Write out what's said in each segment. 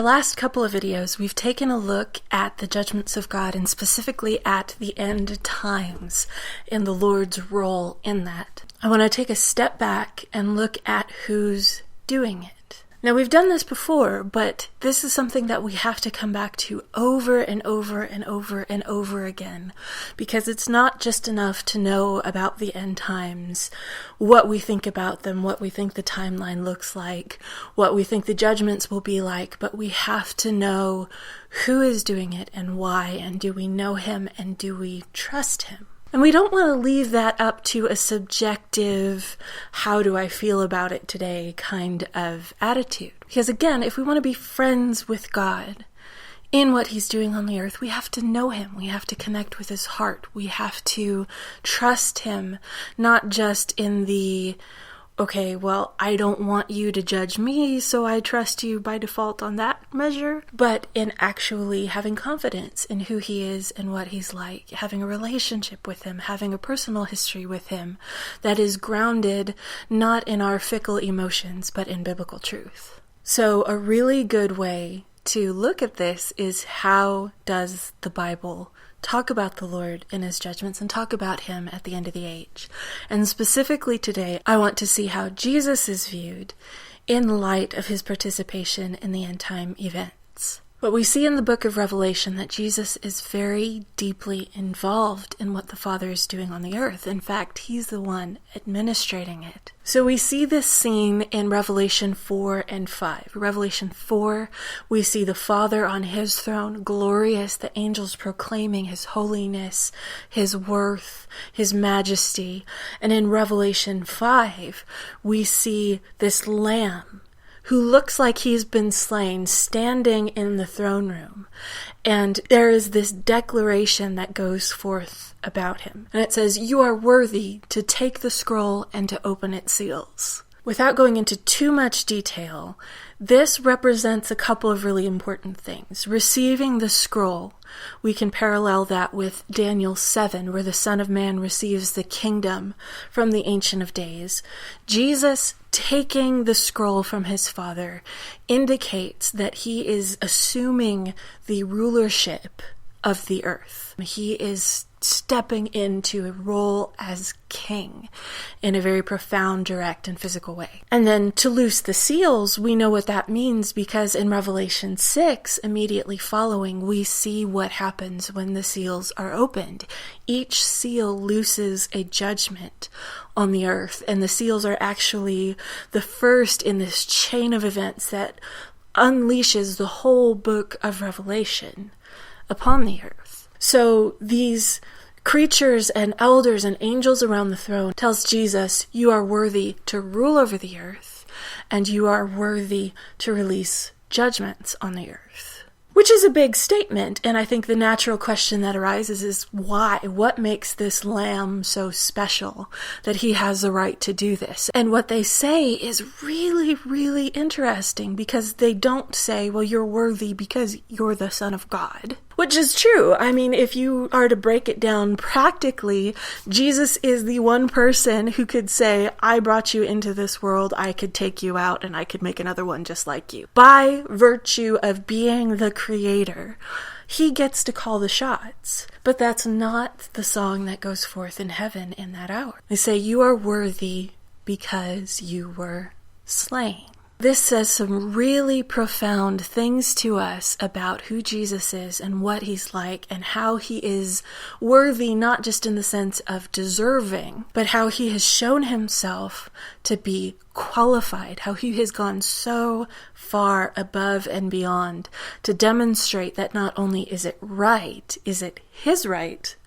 last couple of videos, we've taken a look at the judgments of God and specifically at the end times and the Lord's role in that. I want to take a step back and look at who's doing it. Now, we've done this before, but this is something that we have to come back to over and over and over and over again, because it's not just enough to know about the end times, what we think about them, what we think the timeline looks like, what we think the judgments will be like, but we have to know who is doing it and why, and do we know him and do we trust him? And we don't want to leave that up to a subjective, how do I feel about it today kind of attitude. Because again, if we want to be friends with God in what he's doing on the earth, we have to know him. We have to connect with his heart. We have to trust him, not just in the, okay, well, I don't want you to judge me, so I trust you by default on that measure, but in actually having confidence in who he is and what he's like, having a relationship with him, having a personal history with him that is grounded not in our fickle emotions, but in biblical truth. So a really good way to look at this is, how does the Bible talk about the Lord and his judgments and talk about him at the end of the age? And specifically today, I want to see how Jesus is viewed in light of his participation in the end time events. But we see in the book of Revelation that Jesus is very deeply involved in what the Father is doing on the earth. In fact, he's the one administrating it. So we see this scene in Revelation 4 and 5. Revelation 4, we see the Father on his throne, glorious, the angels proclaiming his holiness, his worth, his majesty. And in Revelation 5, we see this Lamb who looks like he's been slain, standing in the throne room. And there is this declaration that goes forth about him. And it says, "You are worthy to take the scroll and to open its seals." Without going into too much detail, this represents a couple of really important things. Receiving the scroll, we can parallel that with Daniel 7, where the Son of Man receives the kingdom from the Ancient of Days. Jesus taking the scroll from his Father indicates that he is assuming the rulership of the earth. He is stepping into a role as king in a very profound, direct, and physical way. And then to loose the seals, we know what that means, because in Revelation 6, immediately following, we see what happens when the seals are opened. Each seal looses a judgment on the earth, and the seals are actually the first in this chain of events that unleashes the whole book of Revelation upon the earth. So these creatures and elders and angels around the throne tells Jesus, you are worthy to rule over the earth, and you are worthy to release judgments on the earth. Which is a big statement, and I think the natural question that arises is why? What makes this lamb so special that he has the right to do this? And what they say is really, really interesting, because they don't say, well, you're worthy because you're the Son of God. Which is true. I mean, if you are to break it down practically, Jesus is the one person who could say, I brought you into this world, I could take you out, and I could make another one just like you. By virtue of being the creator, he gets to call the shots. But that's not the song that goes forth in heaven in that hour. They say, you are worthy because you were slain. This says some really profound things to us about who Jesus is and what he's like, and how he is worthy, not just in the sense of deserving, but how he has shown himself to be qualified, how he has gone so far above and beyond to demonstrate that not only is it right, is it his right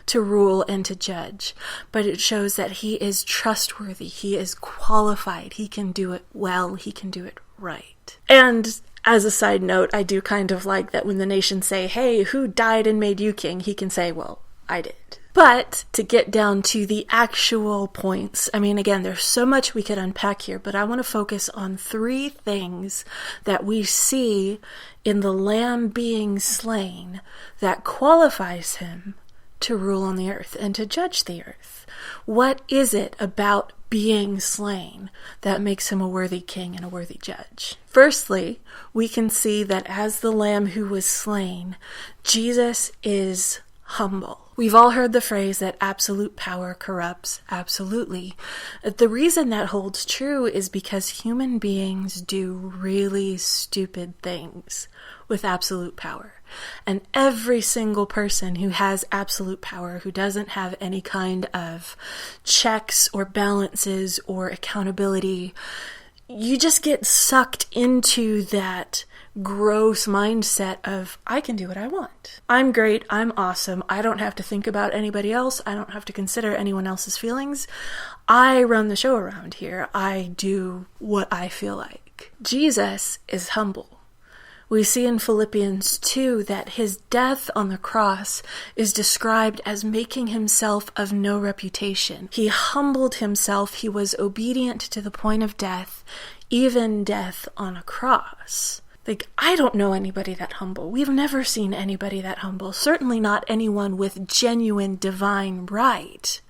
to rule and to judge, but it shows that he is trustworthy, he is qualified, he can do it well, he can do it right. And as a side note, I do kind of like that when the nations say, hey, who died and made you king? He can say, well, I did. But to get down to the actual points, I mean, again, there's so much we could unpack here, but I want to focus on 3 things that we see in the Lamb being slain that qualifies him to rule on the earth and to judge the earth? What is it about being slain that makes him a worthy king and a worthy judge? Firstly, we can see that as the Lamb who was slain, Jesus is humble. We've all heard the phrase that absolute power corrupts absolutely. The reason that holds true is because human beings do really stupid things with absolute power. And every single person who has absolute power, who doesn't have any kind of checks or balances or accountability, you just get sucked into that gross mindset of, I can do what I want. I'm great. I'm awesome. I don't have to think about anybody else. I don't have to consider anyone else's feelings. I run the show around here. I do what I feel like. Jesus is humble. We see in Philippians 2 that his death on the cross is described as making himself of no reputation. He humbled himself. He was obedient to the point of death, even death on a cross. I don't know anybody that humble. We've never seen anybody that humble. Certainly not anyone with genuine divine right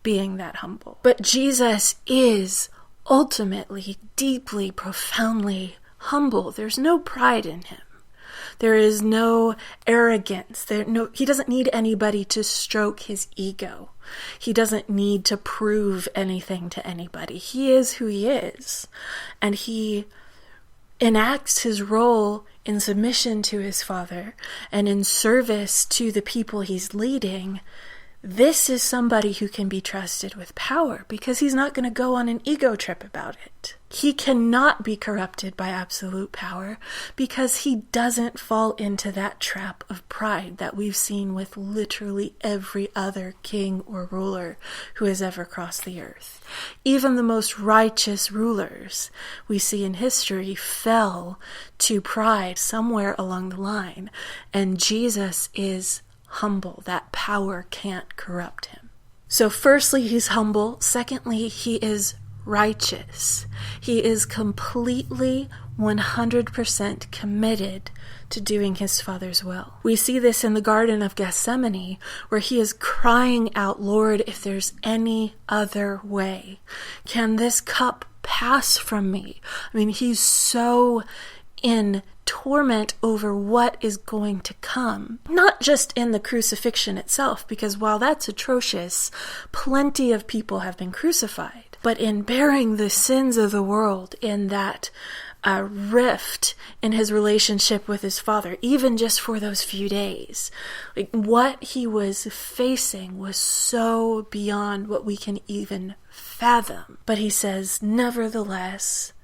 being that humble. But Jesus is ultimately, deeply, profoundly humble. There's no pride in him. There is no arrogance. He doesn't need anybody to stroke his ego. He doesn't need to prove anything to anybody. He is who he is. And he enacts his role in submission to his Father and in service to the people he's leading. This is somebody who can be trusted with power because he's not going to go on an ego trip about it. He cannot be corrupted by absolute power because he doesn't fall into that trap of pride that we've seen with literally every other king or ruler who has ever crossed the earth. Even the most righteous rulers we see in history fell to pride somewhere along the line, and Jesus is humble. That power can't corrupt him. So firstly, he's humble. Secondly, he is righteous. He is completely 100% committed to doing his Father's will. We see this in the Garden of Gethsemane, where he is crying out, Lord, if there's any other way, can this cup pass from me? I mean, he's so in torment over what is going to come. Not just in the crucifixion itself, because while that's atrocious, plenty of people have been crucified. But in bearing the sins of the world, in that rift in his relationship with his Father, even just for those few days, what he was facing was so beyond what we can even fathom. But he says, nevertheless,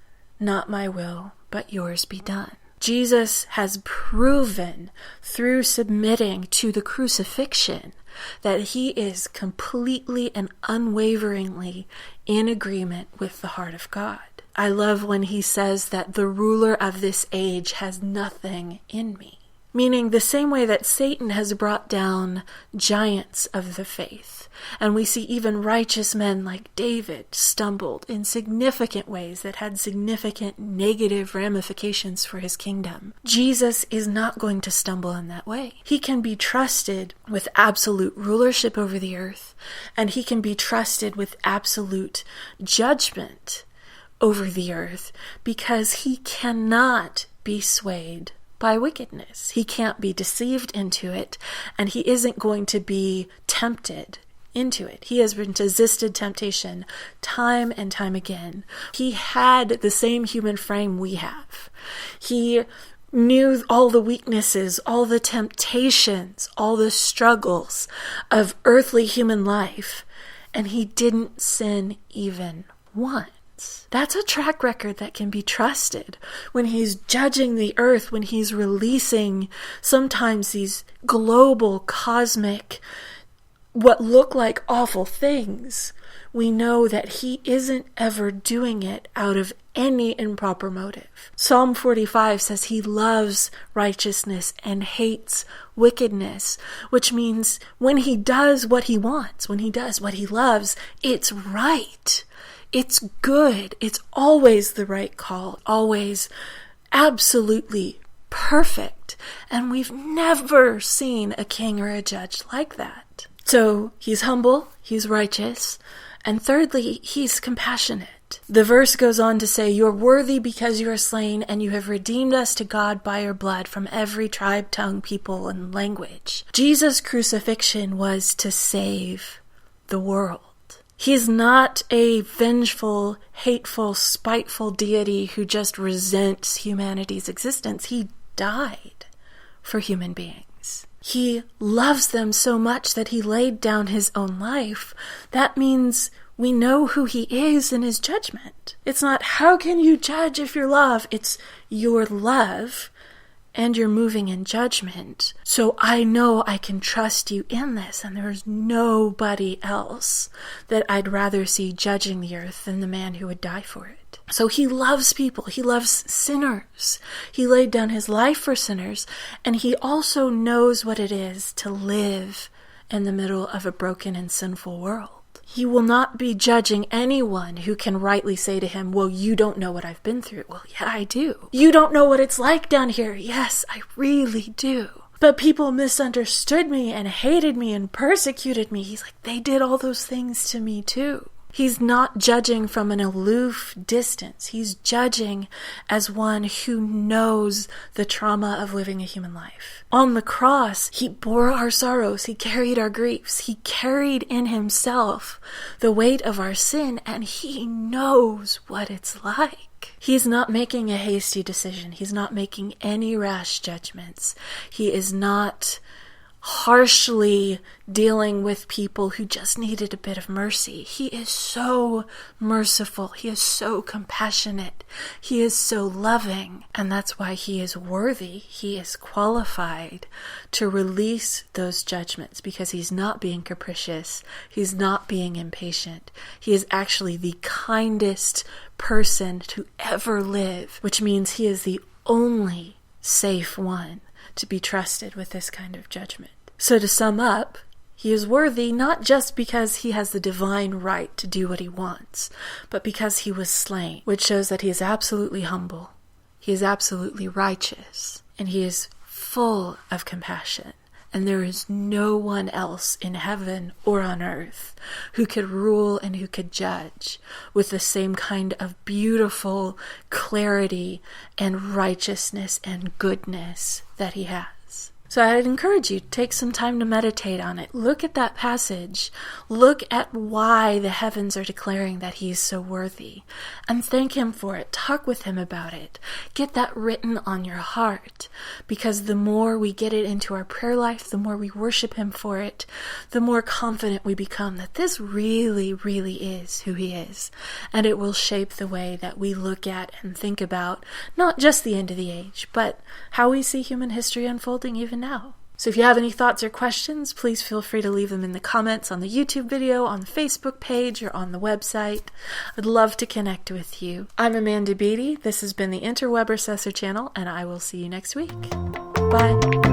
not my will, but yours be done. Jesus has proven through submitting to the crucifixion that he is completely and unwaveringly in agreement with the heart of God. I love when he says that the ruler of this age has nothing in me. Meaning the same way that Satan has brought down giants of the faith. And we see even righteous men like David stumbled in significant ways that had significant negative ramifications for his kingdom. Jesus is not going to stumble in that way. He can be trusted with absolute rulership over the earth, and he can be trusted with absolute judgment over the earth because he cannot be swayed by wickedness. He can't be deceived into it, and he isn't going to be tempted into it. He has resisted temptation time and time again. He had the same human frame we have. He knew all the weaknesses, all the temptations, all the struggles of earthly human life, and he didn't sin even once. That's a track record that can be trusted when he's judging the earth, when he's releasing sometimes these global, cosmic, what look like awful things. We know that he isn't ever doing it out of any improper motive. Psalm 45 says he loves righteousness and hates wickedness, which means when he does what he wants, when he does what he loves, it's right. It's good. It's always the right call, always absolutely perfect. And we've never seen a king or a judge like that. So he's humble, he's righteous, and thirdly, he's compassionate. The verse goes on to say, "You are worthy because you are slain, and you have redeemed us to God by your blood from every tribe, tongue, people, and language." Jesus' crucifixion was to save the world. He's not a vengeful, hateful, spiteful deity who just resents humanity's existence. He died for human beings. He loves them so much that he laid down his own life. That means we know who he is in his judgment. It's not, how can you judge if you're love? It's your love and you're moving in judgment. So I know I can trust you in this, and there's nobody else that I'd rather see judging the earth than the man who would die for it. So he loves people. He loves sinners. He laid down his life for sinners, and he also knows what it is to live in the middle of a broken and sinful world. He will not be judging anyone who can rightly say to him, "Well, you don't know what I've been through." Well, yeah, I do. "You don't know what it's like down here." Yes, I really do. "But people misunderstood me and hated me and persecuted me." He's like, they did all those things to me too. He's not judging from an aloof distance. He's judging as one who knows the trauma of living a human life. On the cross, he bore our sorrows. He carried our griefs. He carried in himself the weight of our sin, and he knows what it's like. He's not making a hasty decision. He's not making any rash judgments. He is not harshly dealing with people who just needed a bit of mercy. He is so merciful. He is so compassionate. He is so loving. And that's why he is worthy. He is qualified to release those judgments, because he's not being capricious. He's not being impatient. He is actually the kindest person to ever live, which means he is the only safe one to be trusted with this kind of judgment. So to sum up, he is worthy not just because he has the divine right to do what he wants, but because he was slain, which shows that he is absolutely humble, he is absolutely righteous, and he is full of compassion. And there is no one else in heaven or on earth who could rule and who could judge with the same kind of beautiful clarity and righteousness and goodness that he has. So I'd encourage you to take some time to meditate on it. Look at that passage. Look at why the heavens are declaring that he is so worthy, and thank him for it. Talk with him about it. Get that written on your heart, because the more we get it into our prayer life, the more we worship him for it, the more confident we become that this really, really is who he is. And it will shape the way that we look at and think about not just the end of the age, but how we see human history unfolding even now. So if you have any thoughts or questions, please feel free to leave them in the comments on the YouTube video, on the Facebook page, or on the website. I'd love to connect with you. I'm Amanda Beatty. This has been the Interwebercessor channel, and I will see you next week. Bye.